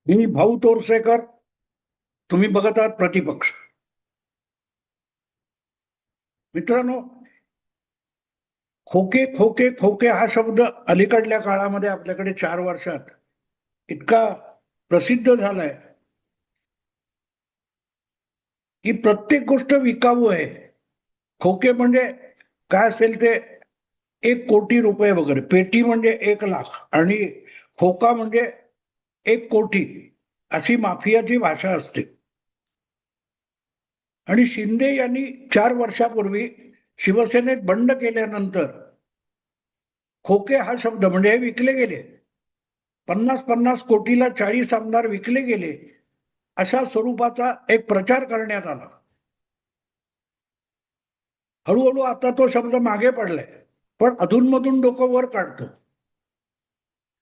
मी भाऊ तोरसेकर. तुम्ही बघत आहात प्रतिपक्ष. मित्रांनो, खोके खोके खोके हा शब्द अलीकडल्या काळामध्ये आपल्याकडे 4 वर्षात इतका प्रसिद्ध झालाय की प्रत्येक गोष्ट विकाऊ आहे. खोके म्हणजे काय असेल ते 1 कोटी रुपये वगैरे, पेटी म्हणजे 1 लाख आणि खोका म्हणजे 1 कोटी, अशी माफियाची भाषा असते. आणि शिंदे यांनी 4 वर्षापूर्वी शिवसेनेत बंड केल्यानंतर खोके हा शब्द म्हणजे हे विकले गेले. 50-50 कोटीला 40 आमदार विकले गेले, अशा स्वरूपाचा एक प्रचार करण्यात आला. हळूहळू आता तो शब्द मागे पडलाय, पण अधूनमधून डोकं वर काढतो.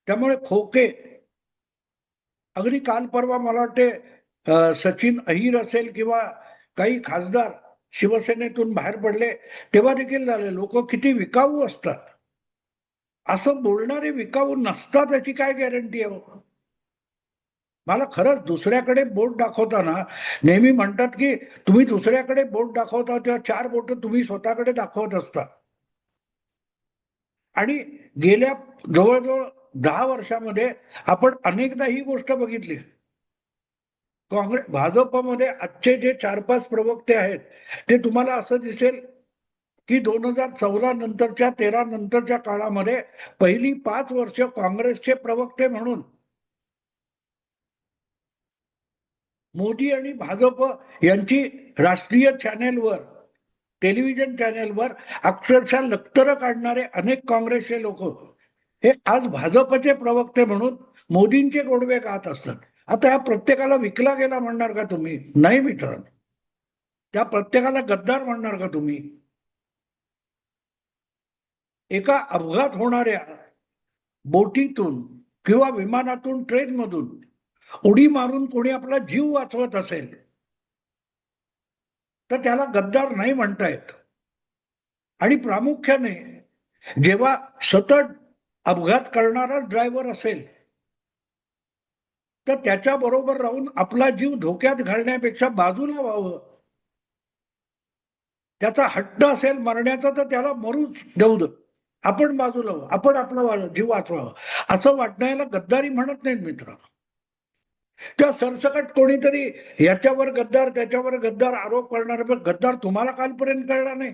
त्यामुळे खोके, अगदी काल परवा मला वाटते सचिन अहिर असेल किंवा काही खासदार शिवसेनेतून बाहेर पडले, तेव्हा देखील झाले लोक किती विकाऊ असतात. असं बोलणारे विकाऊ नसतात याची काय गॅरंटी आहे? मला खरंच दुसऱ्याकडे बोट दाखवताना नेहमी म्हणतात की तुम्ही दुसऱ्याकडे बोट दाखवता तेव्हा 4 बोट तुम्ही स्वतःकडे दाखवत असता. आणि गेल्या जवळजवळ 10 वर्षामध्ये आपण अनेकदा ही गोष्ट बघितली. काँग्रेस भाजपमध्ये आजचे जे 4-5 प्रवक्ते आहेत, ते तुम्हाला असं दिसेल की 2014 नंतरच्या 13 नंतरच्या काळामध्ये पहिली 5 वर्ष काँग्रेसचे प्रवक्ते म्हणून मोदी आणि भाजप यांची राष्ट्रीय चॅनेलवर, टेलिव्हिजन चॅनेलवर अक्षरशः लक्तर काढणारे अनेक काँग्रेसचे लोक हे आज भाजपचे प्रवक्ते म्हणून मोदींचे गोडवे गात असतात. आता या प्रत्येकाला विकला गेला म्हणणार का तुम्ही? नाही मित्रांनो. त्या प्रत्येकाला गद्दार म्हणणार का तुम्ही? एका अपघात होणाऱ्या बोटीतून किंवा विमानातून, ट्रेनमधून उडी मारून कोणी आपला जीव वाचवत असेल तर त्याला गद्दार नाही म्हणता येत. आणि प्रामुख्याने जेव्हा सतत अपघात करणारा ड्रायव्हर असेल तर त्याच्या बरोबर राहून आपला जीव धोक्यात घालण्यापेक्षा बाजूला व्हावं. त्याचा हट्ट असेल मरण्याचा तर त्याला मरूच देऊ दे, आपण बाजूला व्हावं, आपण आपला जीव वाचवावा, असं वाटण्याला गद्दारी म्हणत नाहीत मित्र. त्या सरसकट कोणीतरी याच्यावर गद्दार त्याच्यावर गद्दार आरोप करणार, पण गद्दार तुम्हाला कालपर्यंत कळला नाही?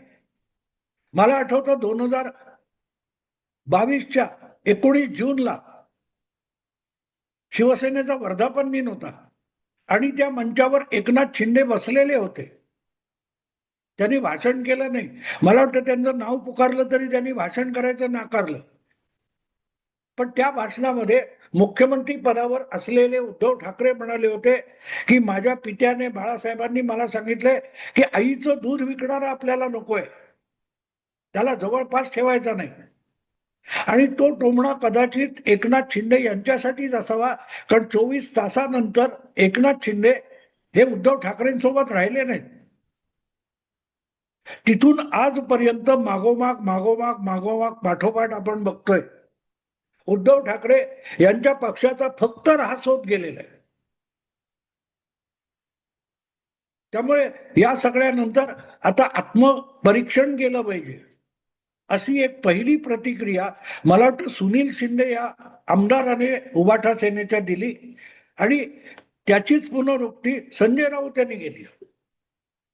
मला आठवतं 2022च्या 19 जूनला शिवसेनेचा वर्धापन दिन होता आणि त्या मंचावर एकनाथ शिंदे बसलेले होते. त्यांनी भाषण केलं नाही. मला वाटतं त्यांचं नाव पुकारलं तरी त्यांनी भाषण करायचं नाकारलं. पण त्या भाषणामध्ये मुख्यमंत्री पदावर असलेले उद्धव ठाकरे म्हणाले होते की माझ्या पित्याने, बाळासाहेबांनी मला सांगितलंय की आईचं दूध विकणारा आपल्याला नकोय, त्याला जवळपास ठेवायचा नाही. आणि तो टोमणा कदाचित एकनाथ शिंदे यांच्यासाठीच असावा, कारण 24 तासानंतर एकनाथ शिंदे हे उद्धव ठाकरेंसोबत राहिले नाहीत. तिथून आजपर्यंत मागोमाग मागोमाग मागोमाग पाठोपाठ आपण बघतोय उद्धव ठाकरे यांच्या पक्षाचा फक्त ऱ्हास होत गेलेला आहे. त्यामुळे या सगळ्यानंतर आता आत्मपरीक्षण केलं पाहिजे, अशी एक पहिली प्रतिक्रिया मला वाटतं सुनील शिंदे या आमदाराने उबाठा सेनेच्या दिली आणि त्याचीच पुनरुक्ती संजय राऊत यांनी केली.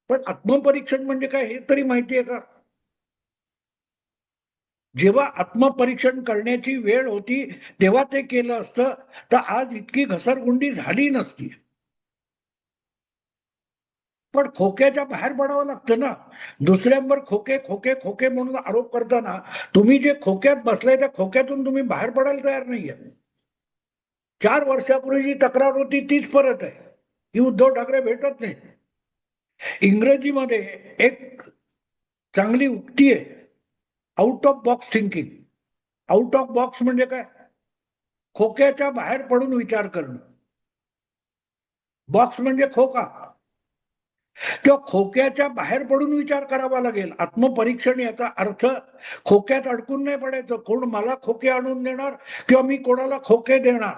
पण आत्मपरीक्षण म्हणजे काय हे तरी माहिती आहे का? जेव्हा आत्मपरीक्षण करण्याची वेळ होती तेव्हा ते केलं असतं तर आज इतकी घसरगुंडी झाली नसती. पण खोक्याच्या बाहेर पडावं लागतं ना. दुसऱ्यांवर खोके खोके खोके म्हणून आरोप करताना तुम्ही जे खोक्यात बसलाय त्या खोक्यातून तुम्ही बाहेर पडायला तयार नाहीये. 4 वर्षापूर्वी जी तक्रार होती तीच परत आहे, ही उद्धव ठाकरे भेटत नाही. इंग्रजीमध्ये एक चांगली उक्ती आहे, out of box thinking. Out of box म्हणजे काय? खोक्याच्या बाहेर पडून विचार करणं. बॉक्स म्हणजे खोका. त्या खोक्याच्या बाहेर पडून विचार करावा लागेल. आत्मपरीक्षण याचा अर्थ खोक्यात अडकून नाही पडायचं. कोण मला खोके आणून देणार किंवा मी कोणाला खोके देणार,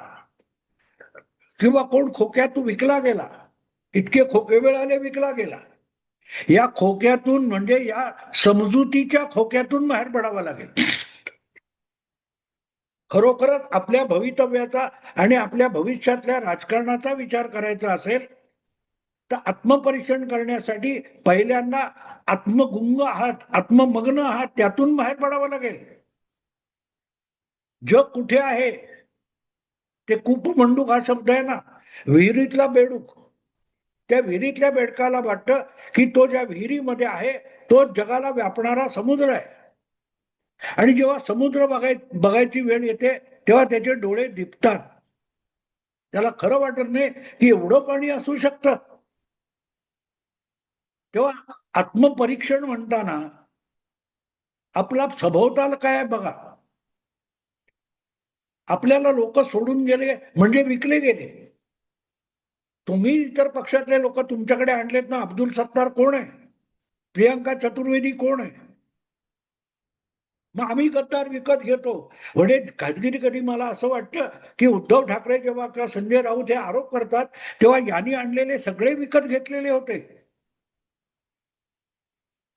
किंवा कोण खोक्यात विकला गेला, इतके खोके मिळाले विकला गेला. या खोक्यातून म्हणजे या समजुतीच्या खोक्यातून बाहेर पडावं लागेल. खरोखरच आपल्या भवितव्याचा आणि आपल्या भविष्यातल्या राजकारणाचा विचार करायचा असेल तर आत्मपरीक्षण करण्यासाठी पहिल्यांदा आत्मगुंग आहात, आत्ममग्न आहात, त्यातून बाहेर पडावं लागेल. जग कुठे आहे? ते कूप मंडूक हा शब्द आहे ना, विहिरीतला बेडूक. त्या विहिरीतल्या बेडकाला वाटतं की तो ज्या विहिरीमध्ये आहे तो जगाला व्यापणारा समुद्र आहे. आणि जेव्हा समुद्र बघायची वेळ येते तेव्हा त्याचे डोळे दिपतात. त्याला खरं वाटत नाही की एवढं पाणी असू शकतं. तेव्हा आत्मपरीक्षण म्हणताना आपला सभोवताल काय आहे बघा. आपल्याला लोक सोडून गेले म्हणजे विकले गेले. तुम्ही इतर पक्षातले लोक तुमच्याकडे आणलेत ना. अब्दुल सत्तार कोण आहे? प्रियंका चतुर्वेदी कोण आहे? मग आम्ही गद्दार विकत घेतो म्हणजे कधी कधी मला असं वाटतं की उद्धव ठाकरे जेव्हा किंवा संजय राऊत हे आरोप करतात तेव्हा यांनी आणलेले सगळे विकत घेतलेले होते.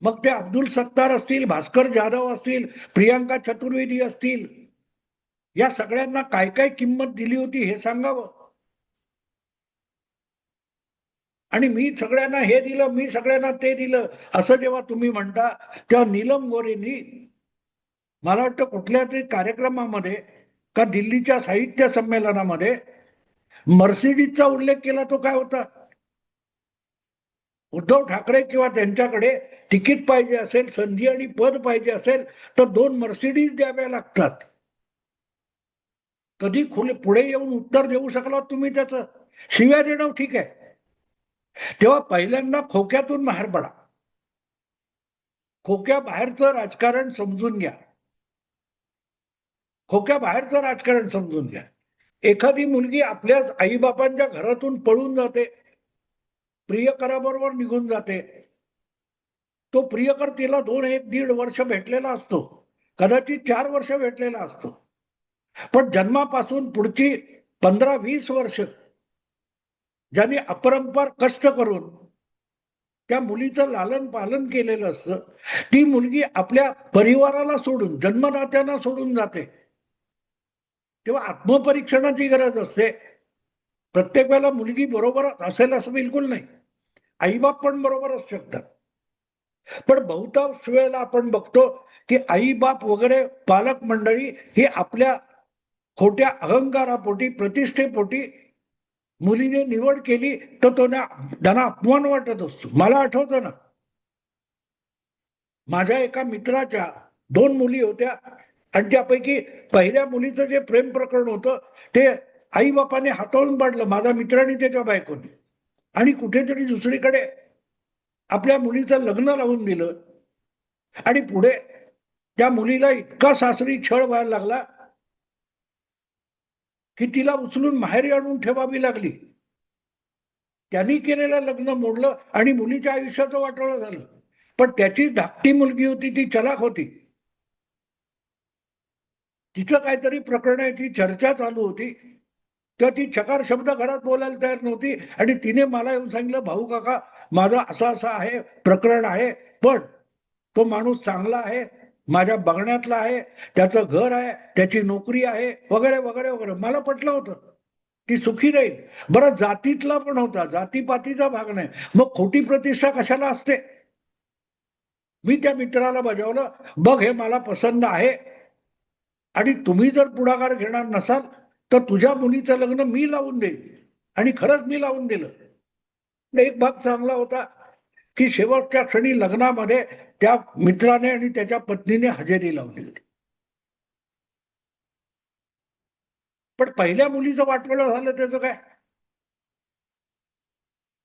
मग ते अब्दुल सत्तार असतील, भास्कर जाधव असतील, प्रियंका चतुर्वेदी असतील, या सगळ्यांना काय काय किंमत दिली होती हे सांगावं. आणि मी सगळ्यांना हे दिलं, मी सगळ्यांना ते दिलं असं जेव्हा तुम्ही म्हणता तेव्हा नीलम गोरेंनी मला वाटतं कुठल्या तरी कार्यक्रमामध्ये का दिल्लीच्या साहित्य संमेलनामध्ये मर्सिडीजचा उल्लेख केला. तो काय होता? उद्धव ठाकरे किंवा त्यांच्याकडे तिकीट पाहिजे असेल, संधी आणि पद पाहिजे असेल तर 2 मर्सिडीज द्याव्या लागतात. कधी पुढे येऊन उत्तर देऊ शकला तुम्ही त्याचं? शिव्या देणं ठीक आहे. तेव्हा पहिल्यांदा खोक्यातून बाहेर पडा. खोक्या बाहेरचं राजकारण समजून घ्या. खोक्या बाहेरचं राजकारण समजून घ्या. एखादी मुलगी आपल्याच आईबापांच्या घरातून पळून जाते, प्रियकराबरोबर निघून जाते. तो प्रियकर तिला 1.5 वर्ष भेटलेला असतो, कदाचित 4 वर्ष भेटलेला असतो. पण जन्मापासून पुढची 15-20 वर्ष ज्यांनी अपरंपार कष्ट करून त्या मुलीचं लालन पालन केलेलं असतं, ती मुलगी आपल्या परिवाराला सोडून, जन्मदात्यांना सोडून जाते. तेव्हा आत्मपरीक्षणाची गरज असते. प्रत्येक वेळेला मुलगी बरोबर असेल असं बिलकुल नाही. आईबाप पण बरोबर असू शकतात. पण बहुतांश वेळेला आपण बघतो की आईबाप वगैरे पालक मंडळी ही आपल्या खोट्या अहंकारापोटी, प्रतिष्ठेपोटी मुलीने निवड केली तर त्यांना अपमान वाटत असतो. मला आठवतं ना, माझ्या एका मित्राच्या 2 मुली होत्या आणि त्यापैकी पहिल्या मुलीचं जे प्रेम प्रकरण होतं ते आई बापाने हाताळून पाडलं, माझा मित्र आणि त्याच्या बायकोने. आणि कुठेतरी दुसरीकडे आपल्या मुलीचं लग्न लावून दिलं. आणि पुढे त्या मुलीला इतका सासरी छळ व्हायला लागला की तिला उचलून माहेरी आणून ठेवावी लागली. त्यांनी केलेलं लग्न मोडलं आणि मुलीच्या आयुष्याचं वाटोळं झालं. पण त्याची धाकटी मुलगी होती, ती चलाख होती. तिचं काहीतरी प्रकरणाची चर्चा चालू होती. तेव्हा ती चकार शब्द घरात बोलायला तयार नव्हती आणि तिने मला येऊन सांगितलं, भाऊ काका माझं असं असं आहे, प्रकरण आहे, पण तो माणूस चांगला आहे, माझ्या बघण्यातला आहे, त्याचं घर आहे, त्याची नोकरी आहे, वगैरे वगैरे वगैरे. मला पटलं होतं ती सुखी राहील. बरं, जातीतला पण होता, जातीपातीचा भाग नाही. मग खोटी प्रतिष्ठा कशाला असते? मी त्या मित्राला बजावलं, बघ हे मला पसंत आहे आणि तुम्ही जर पुढाकार घेणार नसाल तर तुझ्या मुलीचं लग्न मी लावून देईन. आणि खरंच मी लावून दिलं. एक भाग चांगला होता की शेवटच्या क्षणी लग्नामध्ये त्या मित्राने आणि त्याच्या पत्नीने हजेरी लावली होती. पण पहिल्या मुलीचं वाटोळं झालं त्याचं काय?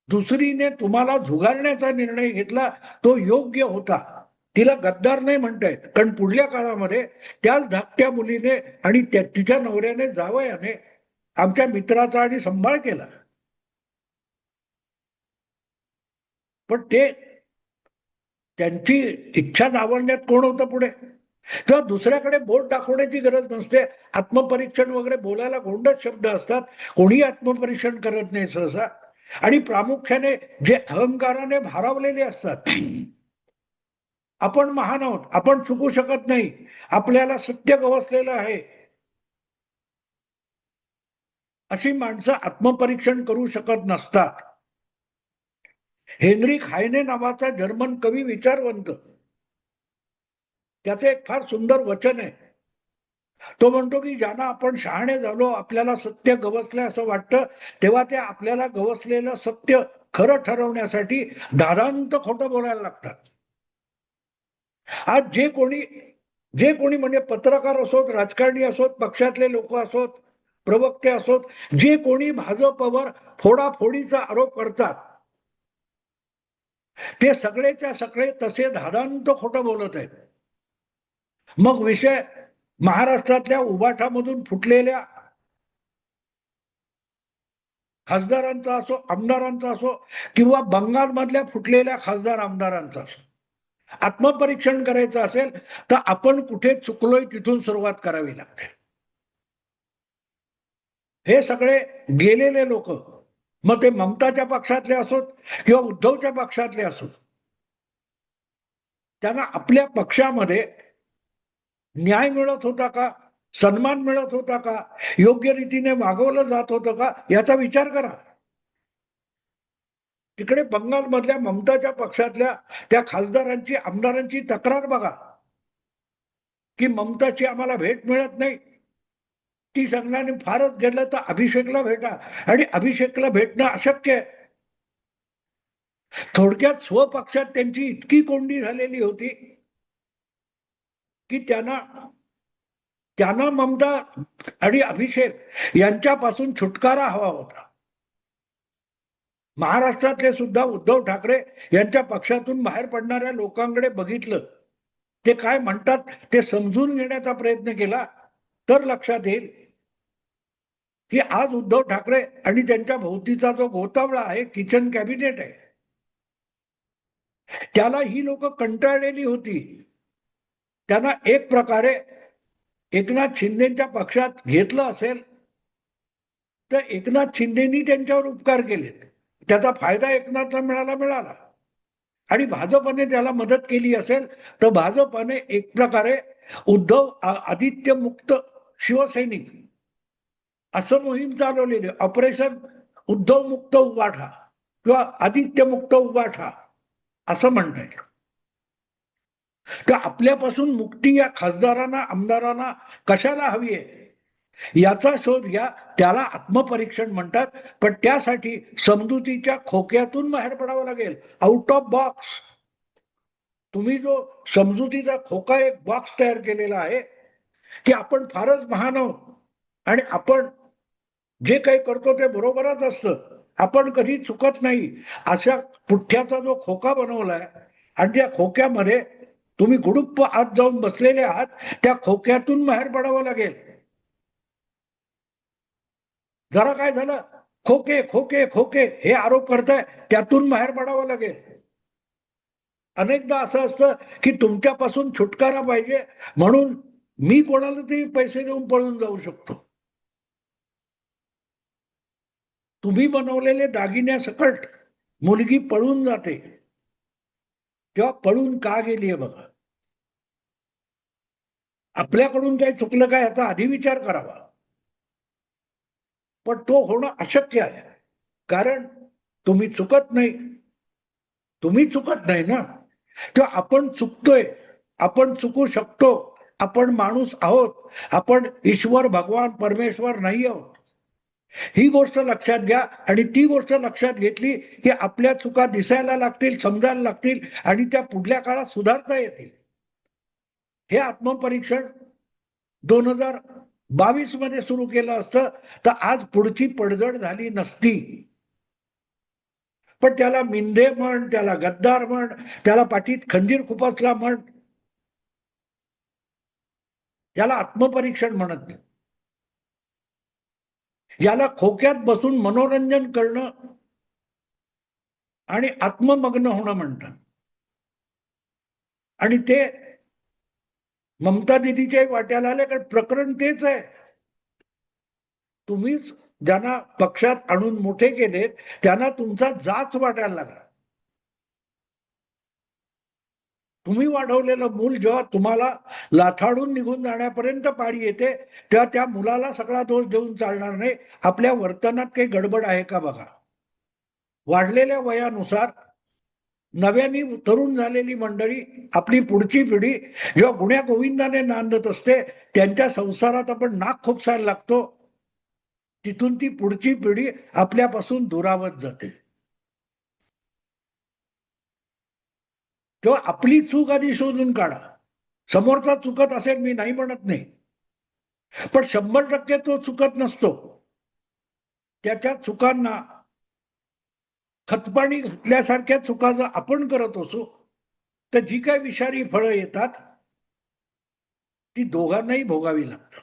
दुसरीने तुम्हाला झुगारण्याचा निर्णय घेतला, तो योग्य होता. तिला गद्दार नाही म्हणता येत. कारण पुढल्या काळामध्ये त्याच धाकट्या मुलीने आणि तिच्या नवऱ्याने, जावयाने आमच्या मित्राचा आणि सांभाळ केला. पण ते त्यांची इच्छा डावलण्यात कोण होतं पुढे? तेव्हा दुसऱ्याकडे बोट दाखवण्याची गरज नसते. आत्मपरीक्षण वगैरे बोलायला गोंडच शब्द असतात. कोणीही आत्मपरीक्षण करत नाही सहसा. आणि प्रामुख्याने जे अहंकाराने भारावलेले असतात, आपण महान आहोत, आपण चुकू शकत नाही, आपल्याला सत्य गवसलेलं आहे, अशी माणसं आत्मपरीक्षण करू शकत नसतात. हेनरिक हायने नावाचा जर्मन कवी विचारवंत, त्याचं एक फार सुंदर वचन आहे. तो म्हणतो की ज्यांना आपण शहाणे झालो, आपल्याला सत्य गवसले असं वाटतं, तेव्हा ते आपल्याला गवसलेलं सत्य खरं ठरवण्यासाठी दादांत खोटं बोलायला लागतात. आज जे कोणी म्हणजे पत्रकार असोत, राजकारणी असोत, पक्षातले लोक असोत, प्रवक्ते असोत, जे कोणी भाजपवर फोडाफोडीचा आरोप करतात, ते सगळेच्या सगळे तसे धादांत खोटं बोलत आहेत. मग विषय महाराष्ट्रातल्या उबाठामधून फुटलेल्या खासदारांचा असो, आमदारांचा असो, किंवा बंगालमधल्या फुटलेल्या खासदार आमदारांचा असो, आत्मपरीक्षण करायचं असेल तर आपण कुठे चुकलोय तिथून सुरुवात करावी लागते. हे सगळे गेलेले लोक, मग ते ममताच्या पक्षातले असोत किंवा उद्धवच्या पक्षातले असोत, त्यांना आपल्या पक्षामध्ये न्याय मिळत होता का, सन्मान मिळत होता का, योग्य रीतीने वागवलं जात होतं का, याचा विचार करा. तिकडे बंगालमधल्या ममताच्या पक्षातल्या त्या खासदारांची, आमदारांची तक्रार बघा की ममताची आम्हाला भेट मिळत नाही. ती सांगण्याने फारच गेलं तर अभिषेकला भेटा, आणि अभिषेकला भेटणं अशक्य आहे. थोडक्यात स्वपक्षात त्यांची इतकी कोंडी झालेली होती की त्यांना त्यांना ममता आणि अभिषेक यांच्यापासून छुटकारा हवा होता. महाराष्ट्रातले सुद्धा उद्धव ठाकरे यांच्या पक्षातून बाहेर पडणाऱ्या लोकांकडे बघितलं, ते काय म्हणतात ते समजून घेण्याचा प्रयत्न केला, तर लक्षात येईल की आज उद्धव ठाकरे आणि त्यांच्या भोवतीचा जो गोतावळा आहे, किचन कॅबिनेट आहे, त्याला ही लोक कंटाळलेली होती. त्यांना एक प्रकारे एकनाथ शिंदेच्या पक्षात घेतलं असेल तर एकनाथ शिंदेनी त्यांच्यावर उपकार केलेत, त्याचा फायदा एकनाथला मिळाला. आणि भाजपने त्याला मदत केली असेल तर भाजपने एक प्रकारे उद्धव आदित्य मुक्त शिवसैनिक असं मोहीम चालवलेली, ऑपरेशन उद्धव मुक्त उबाठा किंवा आदित्य मुक्त उबाठा असं म्हणता येईल. तर आपल्यापासून मुक्ती या खासदारांना, आमदारांना कशाला हवी आहे याचा शोध घ्या, त्याला आत्मपरीक्षण म्हणतात. पण त्यासाठी समजुतीच्या खोक्यातून बाहेर पडावं लागेल, आउट ऑफ बॉक्स. तुम्ही जो समजुतीचा खोका, एक बॉक्स तयार केलेला आहे की आपण फारच महान आहोत आणि आपण जे काही करतो ते बरोबरच असतं, आपण कधी चुकत नाही, अशा पुठ्ठ्याचा जो खोका बनवलाय, आणि त्या खोक्यामध्ये तुम्ही गुडुप्प आत जाऊन बसलेले आहात, त्या खोक्यातून बाहेर पडावं लागेल. जरा काय झालं, खोके खोके खोके हे आरोप करताय, त्यातून बाहेर पडावं लागेल. अनेकदा असं असतं की तुमच्यापासून छुटकारा पाहिजे म्हणून मी कोणाला तरी पैसे देऊन पळून जाऊ शकतो. तुम्ही बनवलेले दागिन्यासकट मुलगी पळून जाते, तेव्हा पळून का गेली आहे बघा. आपल्याकडून काही चुकलं का याचा आधी विचार करावा. पण तो होणं अशक्य आहे, कारण तुम्ही चुकत नाही. तुम्ही चुकत नाही ना, तेव्हा आपण चुकतोय, आपण चुकू शकतो, आपण माणूस आहोत, आपण ईश्वर, भगवान, परमेश्वर नाही आहोत. ही गोष्ट लक्षात घ्या, आणि ती गोष्ट लक्षात घेतली की आपल्या चुका दिसायला लागतील, समजायला लागतील, आणि त्या पुढल्या काळात सुधारता येतील. हे आत्मपरीक्षण 2022 मध्ये सुरू केलं असतं तर आज पुढची पडझड झाली नसती. पण त्याला मिंधे म्हण, त्याला गद्दार म्हण, त्याला पाठीत खंजीर खुपसला म्हण, याला आत्मपरीक्षण म्हणत. याला खोक्यात बसून मनोरंजन करणं आणि आत्ममग्न होणं म्हणतात. आणि ते ममता दिदीच्याही वाट्याला आले, कारण प्रकरण तेच आहे. तुम्हीच ज्यांना पक्षात आणून मोठे केले त्यांना तुमचा जाच वाटायला लागला. तुम्ही वाढवलेलं मूल जेव्हा तुम्हाला लाथाडून निघून जाण्यापर्यंत पाळी येते, तेव्हा त्या मुलाला सगळा दोष देऊन चालणार नाही. आपल्या वर्तनात काही गडबड आहे का बघा. वाढलेल्या वयानुसार नव्याने तरुण झालेली मंडळी, आपली पुढची पिढी जेव्हा गुण्या गोविंदाने नांदत असते, त्यांच्या संसारात आपण नाक खुपसायला लागतो. तिथून ती पुढची पिढी आपल्यापासून दुरावत जाते. तेव्हा आपली चूक आधी शोधून काढा. समोरचा चुकत असेल, मी नाही म्हणत नाही, पण 100% तो चुकत नसतो. त्याच्या चुकांना खतपाणी घातल्यासारख्या चुका जर आपण करत असू, तर जी काय विषारी फळं येतात ती दोघांनाही भोगावी लागतात.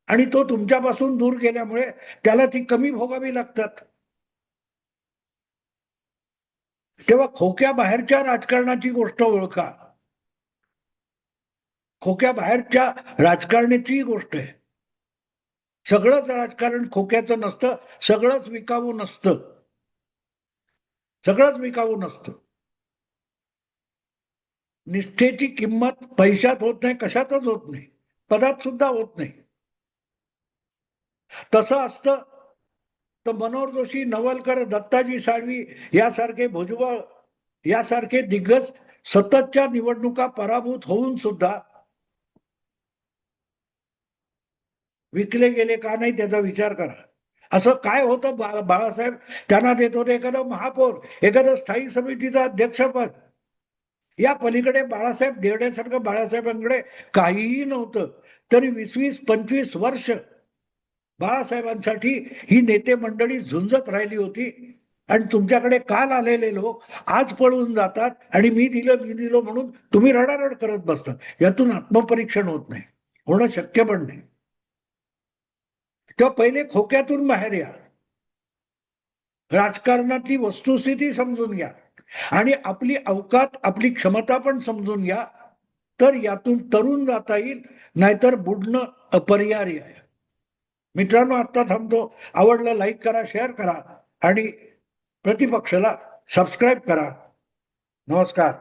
आणि तो तुमच्यापासून दूर गेल्यामुळे त्याला ती कमी भोगावी लागतात. तेव्हा खोक्या बाहेरच्या राजकारणाची गोष्ट ओळखा. खोक्या बाहेरच्या राजकारणाची गोष्ट आहे. सगळंच राजकारण खोक्याचं नसतं, सगळंच विकाऊ नसतं. सगळंच विकाऊ नसतं. निष्ठेची किंमत पैशात होत नाही, कशातच होत नाही, पदात सुद्धा होत नाही. तसं असतं तर मनोहर जोशी, नवलकर, दत्ताजी साळवी यासारखे, भुजबळ यासारखे दिग्गज सततच्या निवडणुका पराभूत होऊन सुद्धा विकले गेले का नाही, त्याचा विचार करा. असं काय होतं, बाळासाहेब त्यांना देत होते एखादं महापौर, एखादं स्थायी समितीचं अध्यक्षपद. या पलीकडे बाळासाहेब देवड्यासारखं बाळासाहेबांकडे काहीही नव्हतं. तरी 20-25 वर्ष बाळासाहेबांसाठी ही नेते मंडळी झुंजत राहिली होती. आणि तुमच्याकडे काल आलेले लोक आज पळून जातात आणि मी दिलं म्हणून तुम्ही रडारड करत बसतात. यातून आत्मपरीक्षण होत नाही, होणं शक्य पण नाही. तेव्हा पहिले खोक्यातून बाहेर या, राजकारणातली वस्तुस्थिती समजून घ्या आणि आपली अवकात, आपली क्षमता पण समजून घ्या. तर यातून तरुण जाता येईल, नाहीतर बुडणं अपरिहार्य आहे. मित्रांनो, आता थांबतो. आवडलं लाईक करा, शेअर करा आणि प्रतिपक्षाला सबस्क्राईब करा. नमस्कार.